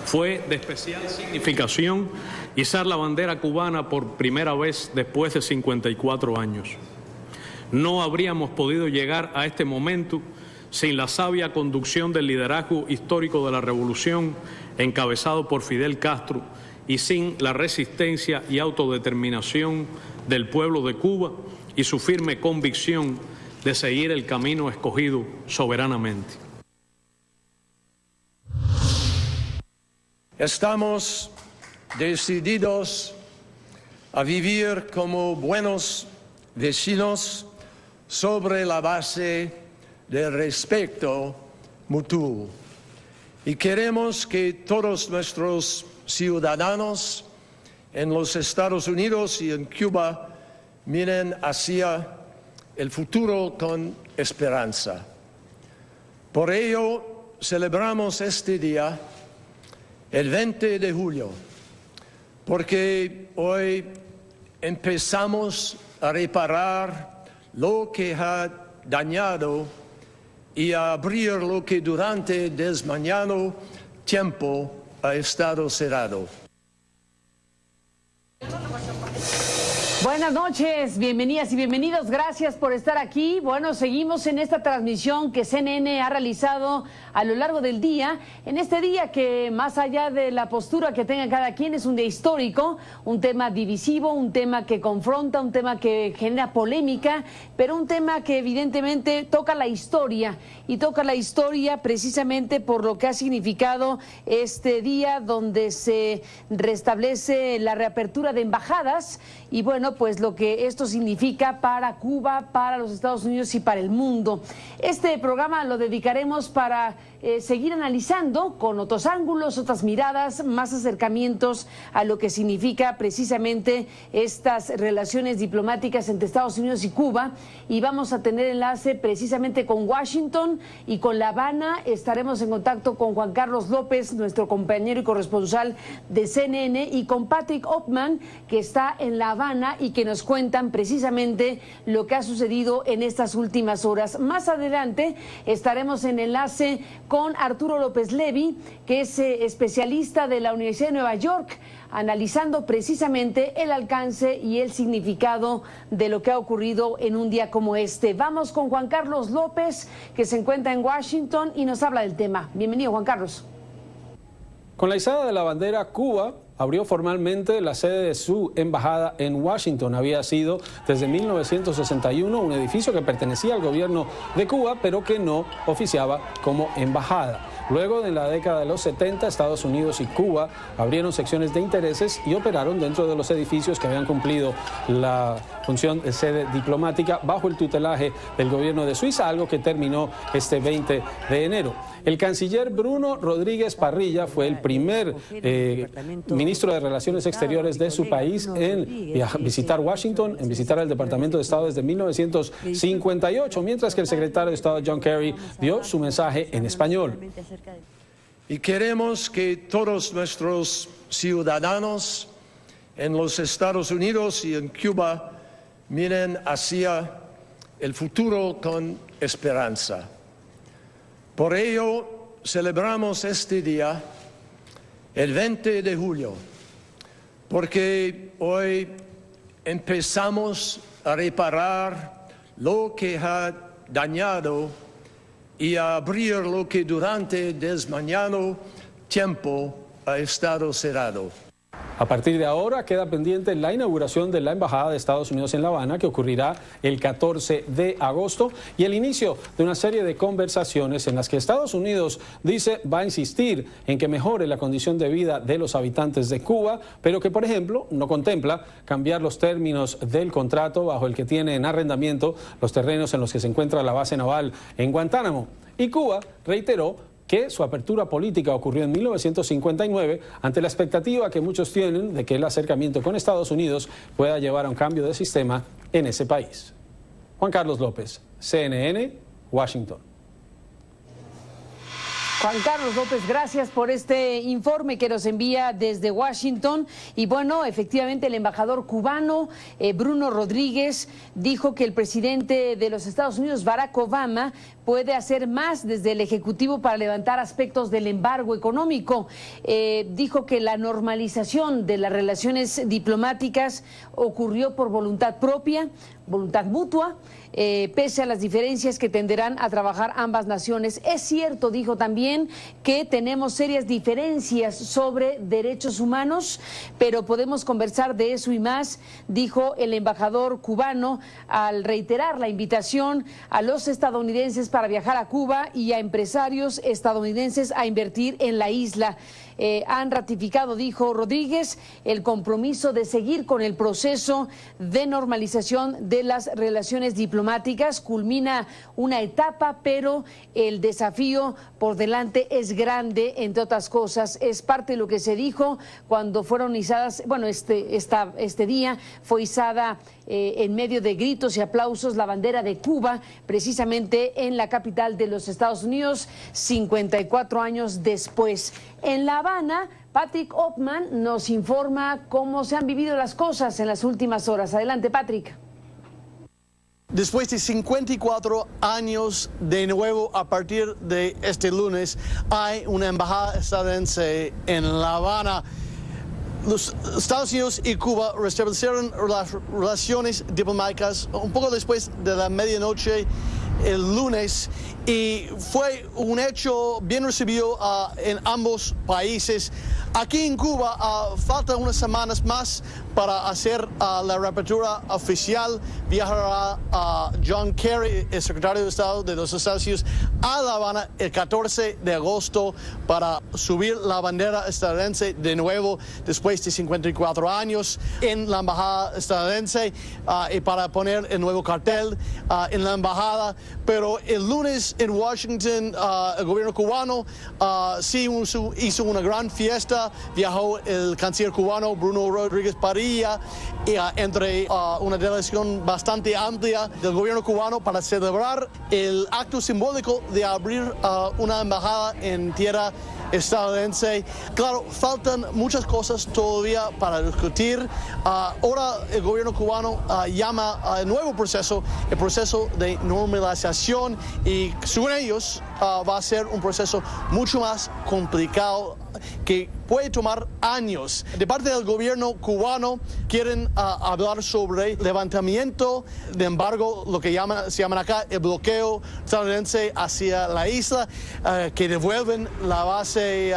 Fue de especial significación izar la bandera cubana por primera vez después de 54 años. No habríamos podido llegar a este momento sin la sabia conducción del liderazgo histórico de la revolución encabezado por Fidel Castro y sin la resistencia y autodeterminación del pueblo de Cuba y su firme convicción de seguir el camino escogido soberanamente. Estamos decididos a vivir como buenos vecinos sobre la base del respeto mutuo. Y queremos que todos nuestros ciudadanos en los Estados Unidos y en Cuba miren hacia el futuro con esperanza. Por ello, celebramos este día, el 20 de julio, porque hoy empezamos a reparar lo que ha dañado y a abrir lo que durante desmañado tiempo ha estado cerrado. Buenas noches, bienvenidas y bienvenidos, gracias por estar aquí. Bueno, seguimos en esta transmisión que CNN ha realizado a lo largo del día, en este día que más allá de la postura que tenga cada quien es un día histórico, un tema divisivo, un tema que confronta, un tema que genera polémica, pero un tema que evidentemente toca la historia y toca la historia precisamente por lo que ha significado este día donde se restablece la reapertura de embajadas y bueno, pues lo que esto significa para Cuba, para los Estados Unidos y para el mundo. Este programa lo dedicaremos para seguir analizando con otros ángulos, otras miradas, más acercamientos a lo que significa precisamente estas relaciones diplomáticas entre Estados Unidos y Cuba. Y vamos a tener enlace precisamente con Washington y con La Habana. Estaremos en contacto con Juan Carlos López, nuestro compañero y corresponsal de CNN, y con Patrick Oppmann, que está en La Habana y que nos cuentan precisamente lo que ha sucedido en estas últimas horas. Más adelante estaremos en enlace con Arturo López Levy, que es especialista de la Universidad de Nueva York, analizando precisamente el alcance y el significado de lo que ha ocurrido en un día como este. Vamos con Juan Carlos López, que se encuentra en Washington y nos habla del tema. Bienvenido, Juan Carlos. Con la izada de la bandera, Cuba abrió formalmente la sede de su embajada en Washington. Había sido desde 1961 un edificio que pertenecía al gobierno de Cuba, pero que no oficiaba como embajada. Luego, en la década de los 70, Estados Unidos y Cuba abrieron secciones de intereses y operaron dentro de los edificios que habían cumplido la función de sede diplomática bajo el tutelaje del gobierno de Suiza, algo que terminó este 20 de enero. El canciller Bruno Rodríguez Parrilla fue el primer ministro de Relaciones Exteriores de su país en visitar Washington, en visitar el Departamento de Estado desde 1958, mientras que el secretario de Estado John Kerry dio su mensaje en español. Y queremos que todos nuestros ciudadanos en los Estados Unidos y en Cuba miren hacia el futuro con esperanza. Por ello, celebramos este día, el 20 de julio, porque hoy empezamos a reparar lo que ha dañado y a abrir lo que durante desmañado tiempo ha estado cerrado. A partir de ahora queda pendiente la inauguración de la Embajada de Estados Unidos en La Habana, que ocurrirá el 14 de agosto, y el inicio de una serie de conversaciones en las que Estados Unidos dice va a insistir en que mejore la condición de vida de los habitantes de Cuba, pero que, por ejemplo, no contempla cambiar los términos del contrato bajo el que tiene en arrendamiento los terrenos en los que se encuentra la base naval en Guantánamo. Y Cuba reiteró que su apertura política ocurrió en 1959 ante la expectativa que muchos tienen de que el acercamiento con Estados Unidos pueda llevar a un cambio de sistema en ese país. Juan Carlos López, CNN, Washington. Juan Carlos López, gracias por este informe que nos envía desde Washington. Y bueno, efectivamente el embajador cubano Bruno Rodríguez dijo que el presidente de los Estados Unidos, Barack Obama, puede hacer más desde el Ejecutivo para levantar aspectos del embargo económico. Dijo que la normalización de las relaciones diplomáticas ocurrió por voluntad propia, voluntad mutua, pese a las diferencias que tenderán a trabajar ambas naciones. Es cierto, dijo también, que tenemos serias diferencias sobre derechos humanos, pero podemos conversar de eso y más, dijo el embajador cubano al reiterar la invitación a los estadounidenses para viajar a Cuba y a empresarios estadounidenses a invertir en la isla. Han ratificado, dijo Rodríguez, el compromiso de seguir con el proceso de normalización de las relaciones diplomáticas. Culmina una etapa, pero el desafío por delante es grande, entre otras cosas. Es parte de lo que se dijo cuando fueron izadas, bueno, este día fue izada en medio de gritos y aplausos la bandera de Cuba, precisamente en la capital de los Estados Unidos, 54 años después. En La Habana, Patrick Hoffman nos informa cómo se han vivido las cosas en las últimas horas. Adelante, Patrick. Después de 54 años, de nuevo, a partir de este lunes, hay una embajada estadounidense en La Habana. Los Estados Unidos y Cuba restablecieron las relaciones diplomáticas un poco después de la medianoche el lunes, y fue un hecho bien recibido en ambos países. Aquí en Cuba faltan unas semanas más para hacer la reapertura oficial. Viajará John Kerry, el secretario de Estado de los Estados Unidos, a La Habana el 14 de agosto para subir la bandera estadounidense de nuevo después de 54 años en la embajada estadounidense y para poner el nuevo cartel en la embajada. Pero el lunes en Washington, el gobierno cubano sí hizo una gran fiesta. Viajó el canciller cubano Bruno Rodríguez Parilla entre una delegación bastante amplia del gobierno cubano para celebrar el acto simbólico de abrir una embajada en tierra estadounidense. Claro, faltan muchas cosas todavía para discutir. Ahora el gobierno cubano llama al nuevo proceso, el proceso de normalización, y según ellos va a ser un proceso mucho más complicado que puede tomar años. De parte del gobierno cubano quieren hablar sobre levantamiento de embargo, lo que se llaman acá el bloqueo estadounidense hacia la isla, que devuelven la base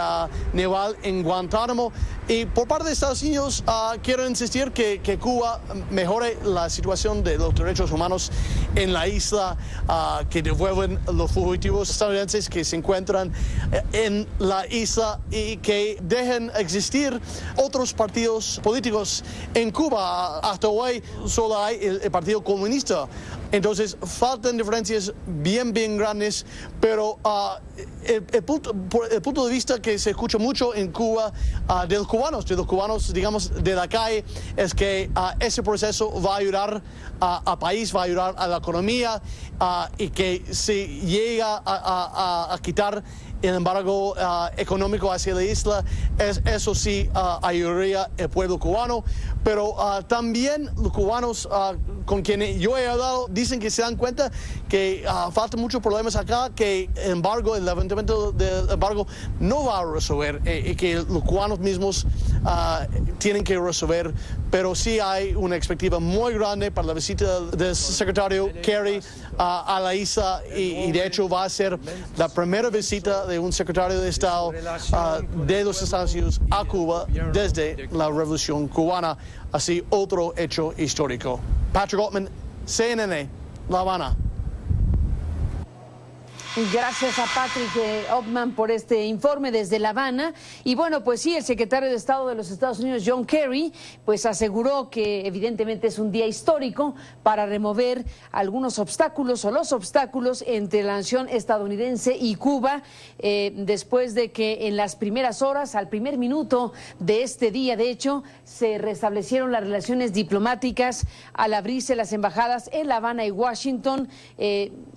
naval en Guantánamo. Y por parte de Estados Unidos quiero insistir que Cuba mejore la situación de los derechos humanos en la isla, que devuelven los fugitivos estadounidenses que se encuentran en la isla y que dejen existir otros partidos políticos en Cuba. Hasta hoy solo hay el Partido Comunista. Entonces faltan diferencias bien grandes, pero el punto de vista que se escucha mucho en Cuba de los cubanos, digamos, de la calle, es que ese proceso va a ayudar al país, va a ayudar a la economía, y que si llega a quitar el embargo económico hacia la isla, eso sí ayudaría al pueblo cubano. Pero también los cubanos con quienes yo he hablado dicen que se dan cuenta que faltan muchos problemas acá, que el levantamiento del embargo no va a resolver, y que los cubanos mismos tienen que resolver. Pero sí hay una expectativa muy grande para la visita del secretario Kerry a la isla, y de hecho va a ser la primera visita de un secretario de Estado de los Estados Unidos a Cuba desde la Revolución Cubana. Así, otro hecho histórico. Patrick Hoffman, CNN, La Habana. Gracias a Patrick Hoffman por este informe desde La Habana. Y bueno, pues sí, el secretario de Estado de los Estados Unidos, John Kerry, pues aseguró que evidentemente es un día histórico para remover algunos obstáculos o los obstáculos entre la nación estadounidense y Cuba, después de que en las primeras horas, al primer minuto de este día, de hecho, se restablecieron las relaciones diplomáticas al abrirse las embajadas en La Habana y Washington.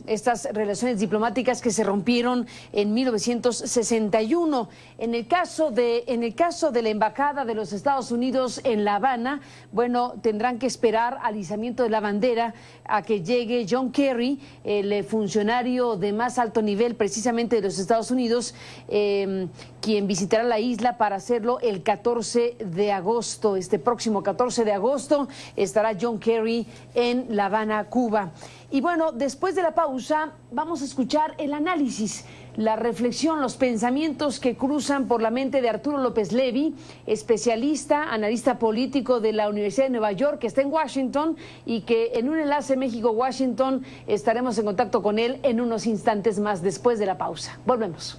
Estas relaciones diplomáticas diplomáticas que se rompieron en 1961. En el caso de la embajada de los Estados Unidos en La Habana, bueno, tendrán que esperar al izamiento de la bandera a que llegue John Kerry, el funcionario de más alto nivel precisamente de los Estados Unidos, quien visitará la isla para hacerlo el 14 de agosto. Este próximo 14 de agosto estará John Kerry en La Habana, Cuba. Y bueno, después de la pausa vamos a escuchar el análisis, la reflexión, los pensamientos que cruzan por la mente de Arturo López Levy, especialista, analista político de la Universidad de Nueva York, que está en Washington, y que en un enlace México-Washington estaremos en contacto con él en unos instantes más después de la pausa. Volvemos.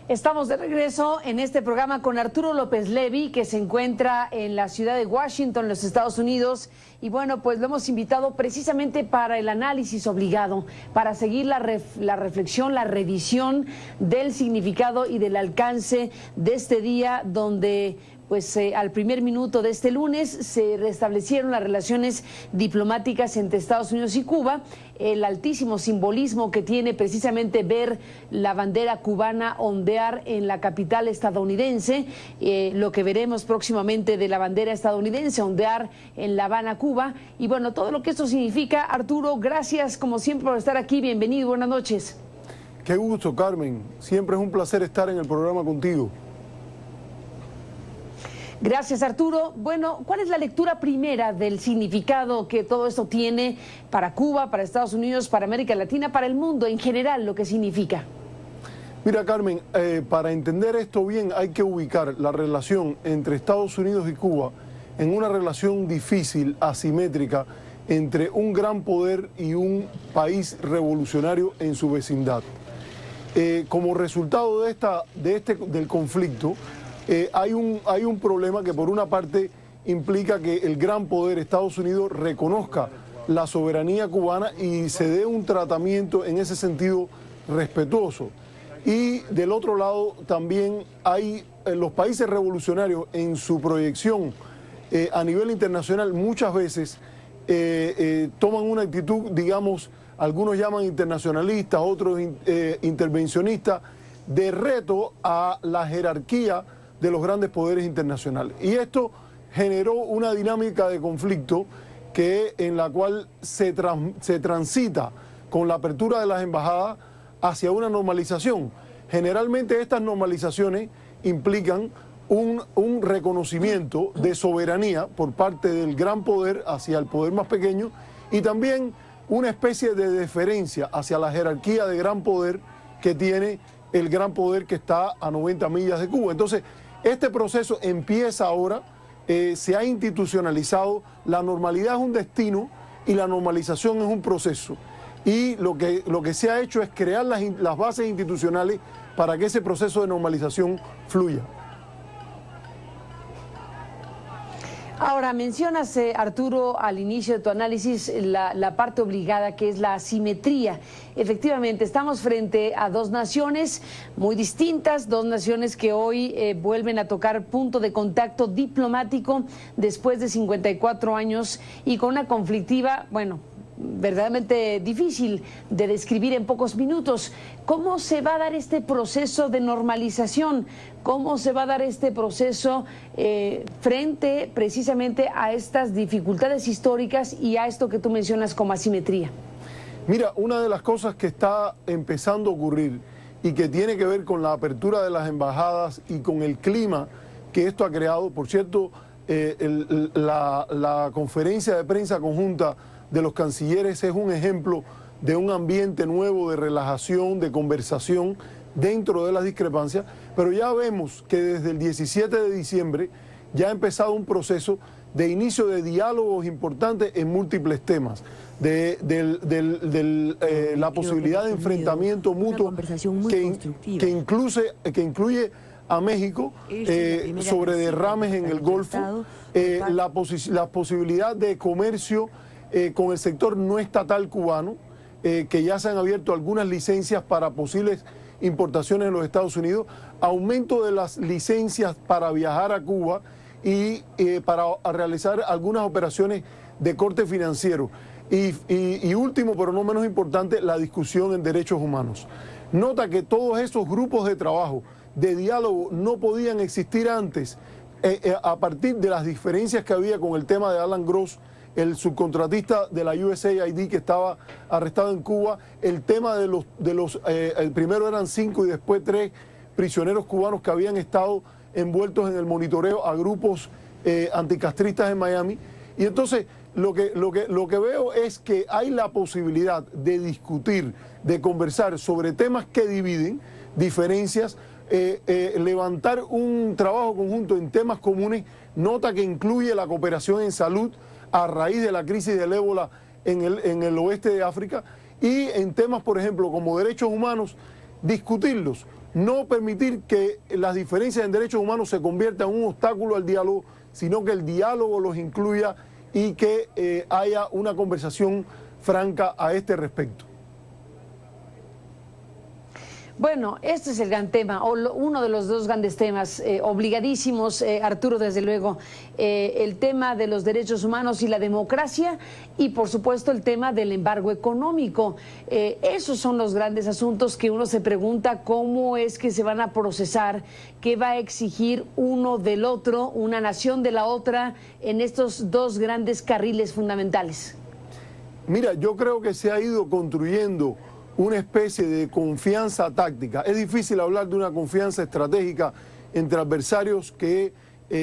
Estamos de regreso en este programa con Arturo López Levy, que se encuentra en la ciudad de Washington, los Estados Unidos. Y bueno, pues lo hemos invitado precisamente para el análisis obligado, para seguir la reflexión, la revisión del significado y del alcance de este día, donde pues al primer minuto de este lunes se restablecieron las relaciones diplomáticas entre Estados Unidos y Cuba. El altísimo simbolismo que tiene precisamente ver la bandera cubana ondear en la capital estadounidense, lo que veremos próximamente de la bandera estadounidense ondear en La Habana, Cuba, y bueno, todo lo que esto significa. Arturo, gracias como siempre por estar aquí, bienvenido, buenas noches. Qué gusto, Carmen, siempre es un placer estar en el programa contigo. Gracias, Arturo. Bueno, ¿cuál es la lectura primera del significado que todo esto tiene para Cuba, para Estados Unidos, para América Latina, para el mundo en general, lo que significa? Mira, Carmen, para entender esto bien hay que ubicar la relación entre Estados Unidos y Cuba en una relación difícil, asimétrica, entre un gran poder y un país revolucionario en su vecindad. Como resultado del conflicto, hay un problema que por una parte implica que el gran poder Estados Unidos reconozca la soberanía cubana y se dé un tratamiento en ese sentido respetuoso. Y del otro lado también hay los países revolucionarios en su proyección a nivel internacional muchas veces toman una actitud, digamos, algunos llaman internacionalista, otros intervencionista, de reto a la jerarquía de los grandes poderes internacionales. Y esto generó una dinámica de conflicto en la cual se transita con la apertura de las embajadas hacia una normalización. Generalmente estas normalizaciones implican un reconocimiento de soberanía por parte del gran poder hacia el poder más pequeño y también una especie de deferencia hacia la jerarquía de gran poder que tiene el gran poder que está a 90 millas de Cuba. Entonces, este proceso empieza ahora, se ha institucionalizado, la normalidad es un destino y la normalización es un proceso. Y lo que se ha hecho es crear las bases institucionales para que ese proceso de normalización fluya. Ahora, mencionas, Arturo, al inicio de tu análisis, la parte obligada, que es la asimetría. Efectivamente, estamos frente a dos naciones muy distintas, dos naciones que hoy vuelven a tocar punto de contacto diplomático después de 54 años y con una conflictiva, bueno, verdaderamente difícil de describir en pocos minutos. ¿Cómo se va a dar este proceso de normalización? ¿Cómo se va a dar este proceso frente precisamente a estas dificultades históricas y a esto que tú mencionas como asimetría? Mira, una de las cosas que está empezando a ocurrir y que tiene que ver con la apertura de las embajadas y con el clima que esto ha creado, por cierto, la conferencia de prensa conjunta de los cancilleres es un ejemplo de un ambiente nuevo de relajación, de conversación dentro de las discrepancias, pero ya vemos que desde el 17 de diciembre ya ha empezado un proceso de inicio de diálogos importantes en múltiples temas, la posibilidad de enfrentamiento mutuo que incluye a México sobre derrames en el Golfo, la posibilidad de comercio con el sector no estatal cubano, que ya se han abierto algunas licencias para posibles importaciones en los Estados Unidos, aumento de las licencias para viajar a Cuba y para realizar algunas operaciones de corte financiero. Y último, pero no menos importante, la discusión en derechos humanos. Nota que todos esos grupos de trabajo, de diálogo, no podían existir antes a partir de las diferencias que había con el tema de Alan Gross, el subcontratista de la USAID que estaba arrestado en Cuba, el tema de los primero eran 5 y después 3 prisioneros cubanos que habían estado envueltos en el monitoreo a grupos anticastristas en Miami. Y entonces lo que veo es que hay la posibilidad de discutir, de conversar sobre temas que dividen, diferencias, levantar un trabajo conjunto en temas comunes. Nota que incluye la cooperación en salud a raíz de la crisis del ébola en el oeste de África, y en temas, por ejemplo, como derechos humanos, discutirlos, no permitir que las diferencias en derechos humanos se conviertan en un obstáculo al diálogo, sino que el diálogo los incluya y que haya una conversación franca a este respecto. Bueno, este es el gran tema, o uno de los dos grandes temas obligadísimos, Arturo, desde luego, el tema de los derechos humanos y la democracia, y por supuesto el tema del embargo económico. Esos son los grandes asuntos que uno se pregunta cómo es que se van a procesar, qué va a exigir uno del otro, una nación de la otra, en estos dos grandes carriles fundamentales. Mira, yo creo que se ha ido construyendo una especie de confianza táctica. Es difícil hablar de una confianza estratégica entre adversarios que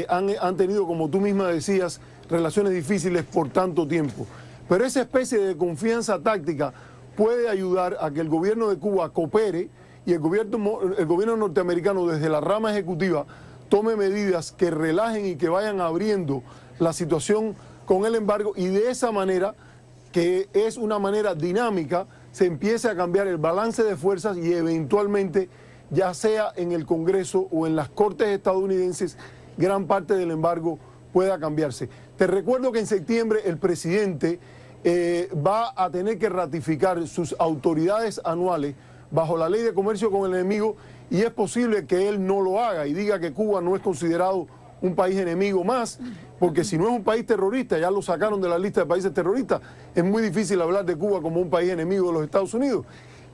han tenido, como tú misma decías, relaciones difíciles por tanto tiempo. Pero esa especie de confianza táctica puede ayudar a que el gobierno de Cuba coopere y el gobierno norteamericano desde la rama ejecutiva tome medidas que relajen y que vayan abriendo la situación con el embargo, y de esa manera, que es una manera dinámica, se empiece a cambiar el balance de fuerzas y eventualmente, ya sea en el Congreso o en las Cortes estadounidenses, gran parte del embargo pueda cambiarse. Te recuerdo que en septiembre el presidente va a tener que ratificar sus autoridades anuales bajo la ley de comercio con el enemigo, y es posible que él no lo haga y diga que Cuba no es considerado un país enemigo más, porque si no es un país terrorista, ya lo sacaron de la lista de países terroristas, es muy difícil hablar de Cuba como un país enemigo de los Estados Unidos.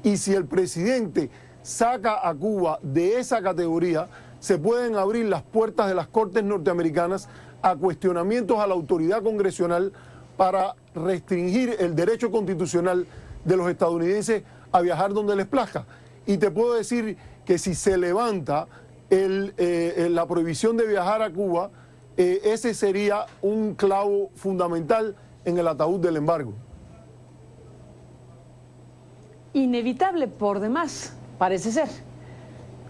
Y si el presidente saca a Cuba de esa categoría, se pueden abrir las puertas de las Cortes norteamericanas a cuestionamientos a la autoridad congresional para restringir el derecho constitucional de los estadounidenses a viajar donde les plazca. Y te puedo decir que si se levanta la prohibición de viajar a Cuba, ese sería un clavo fundamental en el ataúd del embargo. Inevitable por demás, parece ser.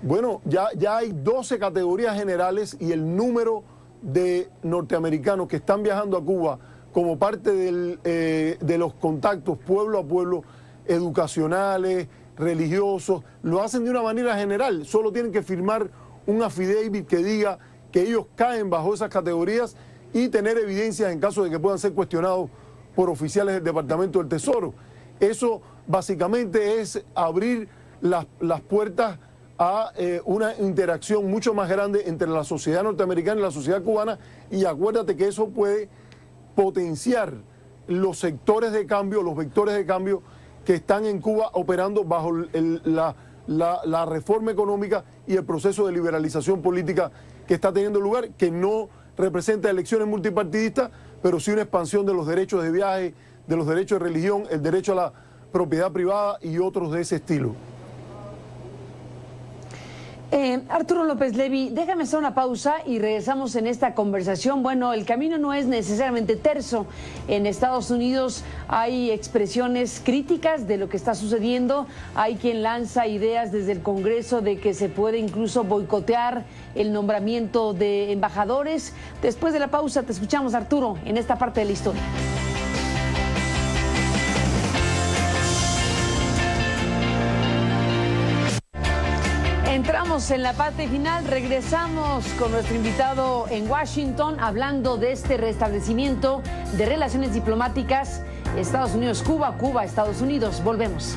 Bueno, ya hay 12 categorías generales, y el número de norteamericanos que están viajando a Cuba como parte de los contactos pueblo a pueblo, educacionales, religiosos, lo hacen de una manera general. Solo tienen que firmar un affidavit que diga que ellos caen bajo esas categorías y tener evidencias en caso de que puedan ser cuestionados por oficiales del Departamento del Tesoro. Eso básicamente es abrir las puertas a una interacción mucho más grande entre la sociedad norteamericana y la sociedad cubana, y acuérdate que eso puede potenciar los sectores de cambio, los vectores de cambio que están en Cuba operando bajo la reforma económica y el proceso de liberalización política que está teniendo lugar, que no representa elecciones multipartidistas, pero sí una expansión de los derechos de viaje, de los derechos de religión, el derecho a la propiedad privada y otros de ese estilo. Arturo López Levy, déjame hacer una pausa y regresamos en esta conversación. Bueno, el camino no es necesariamente terso. En Estados Unidos hay expresiones críticas de lo que está sucediendo. Hay quien lanza ideas desde el Congreso de que se puede incluso boicotear el nombramiento de embajadores. Después de la pausa te escuchamos, Arturo, en esta parte de la historia. Entramos en la parte final, regresamos con nuestro invitado en Washington hablando de este restablecimiento de relaciones diplomáticas Estados Unidos-Cuba, Cuba-Estados Unidos. Volvemos.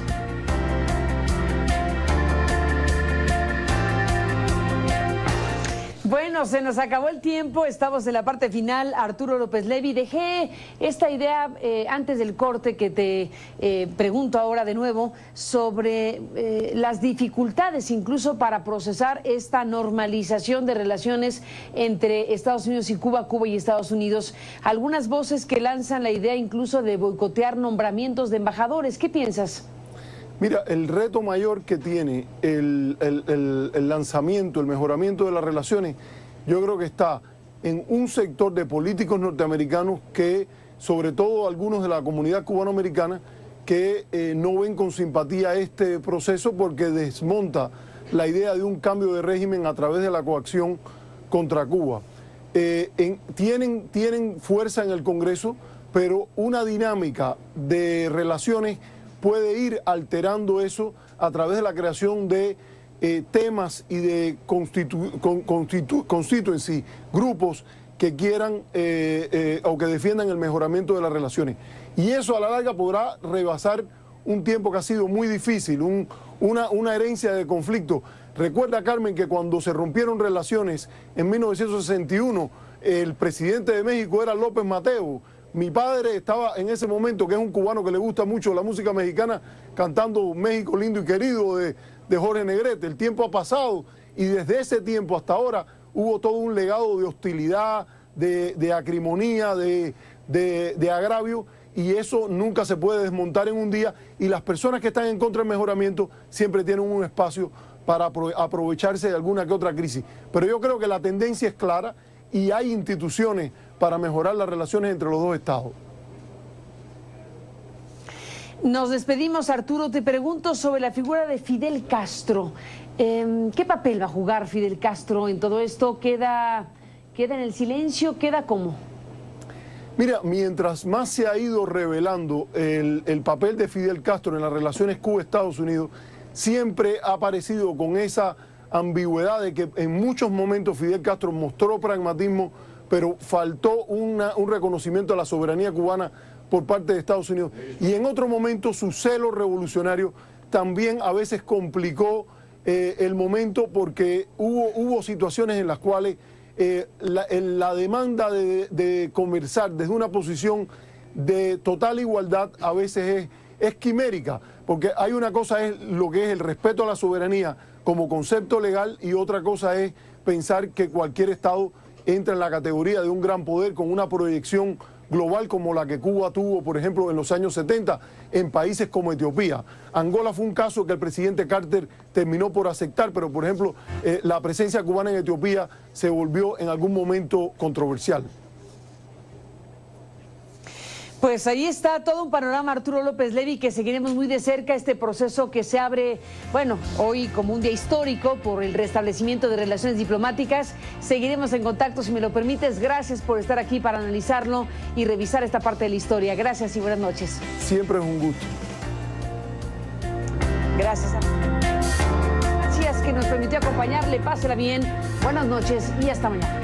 Bueno, se nos acabó el tiempo, estamos en la parte final. Arturo López Levy, dejé esta idea antes del corte que te pregunto ahora de nuevo sobre las dificultades incluso para procesar esta normalización de relaciones entre Estados Unidos y Cuba, Cuba y Estados Unidos. Algunas voces que lanzan la idea incluso de boicotear nombramientos de embajadores. ¿Qué piensas? Mira, el reto mayor que tiene el lanzamiento, el mejoramiento de las relaciones, yo creo que está en un sector de políticos norteamericanos que, sobre todo algunos de la comunidad cubanoamericana, que no ven con simpatía este proceso porque desmonta la idea de un cambio de régimen a través de la coacción contra Cuba. Tienen fuerza en el Congreso, pero una dinámica de relaciones puede ir alterando eso a través de la creación de temas y de constituency, grupos que quieran o que defiendan el mejoramiento de las relaciones. Y eso a la larga podrá rebasar un tiempo que ha sido muy difícil, una herencia de conflicto. Recuerda, Carmen, que cuando se rompieron relaciones en 1961, el presidente de México era López Mateo. Mi padre estaba en ese momento, que es un cubano que le gusta mucho la música mexicana, cantando México lindo y querido de Jorge Negrete. El tiempo ha pasado y desde ese tiempo hasta ahora hubo todo un legado de hostilidad, de acrimonía, de agravio, y eso nunca se puede desmontar en un día, y las personas que están en contra del mejoramiento siempre tienen un espacio para aprovecharse de alguna que otra crisis. Pero yo creo que la tendencia es clara y hay instituciones para mejorar las relaciones entre los dos estados. Nos despedimos, Arturo. Te pregunto sobre la figura de Fidel Castro. ¿Qué papel va a jugar Fidel Castro en todo esto? ¿Queda en el silencio? ¿Queda cómo? Mira, mientras más se ha ido revelando el papel de Fidel Castro en las relaciones Cuba-Estados Unidos, siempre ha aparecido con esa ambigüedad de que en muchos momentos Fidel Castro mostró pragmatismo, pero faltó un reconocimiento a la soberanía cubana por parte de Estados Unidos. Y en otro momento su celo revolucionario también a veces complicó el momento, porque hubo situaciones en las cuales la demanda de conversar desde una posición de total igualdad a veces es quimérica, porque hay una cosa es lo que es el respeto a la soberanía como concepto legal, y otra cosa es pensar que cualquier Estado entra en la categoría de un gran poder con una proyección global como la que Cuba tuvo, por ejemplo, en los años 70 en países como Etiopía. Angola fue un caso que el presidente Carter terminó por aceptar, pero, por ejemplo, la presencia cubana en Etiopía se volvió en algún momento controversial. Pues ahí está todo un panorama, Arturo López Levy, que seguiremos muy de cerca este proceso que se abre, bueno, hoy como un día histórico por el restablecimiento de relaciones diplomáticas. Seguiremos en contacto, si me lo permites. Gracias por estar aquí para analizarlo y revisar esta parte de la historia. Gracias y buenas noches. Siempre es un gusto. Gracias. Gracias que nos permitió acompañarle. Pásela bien. Buenas noches y hasta mañana.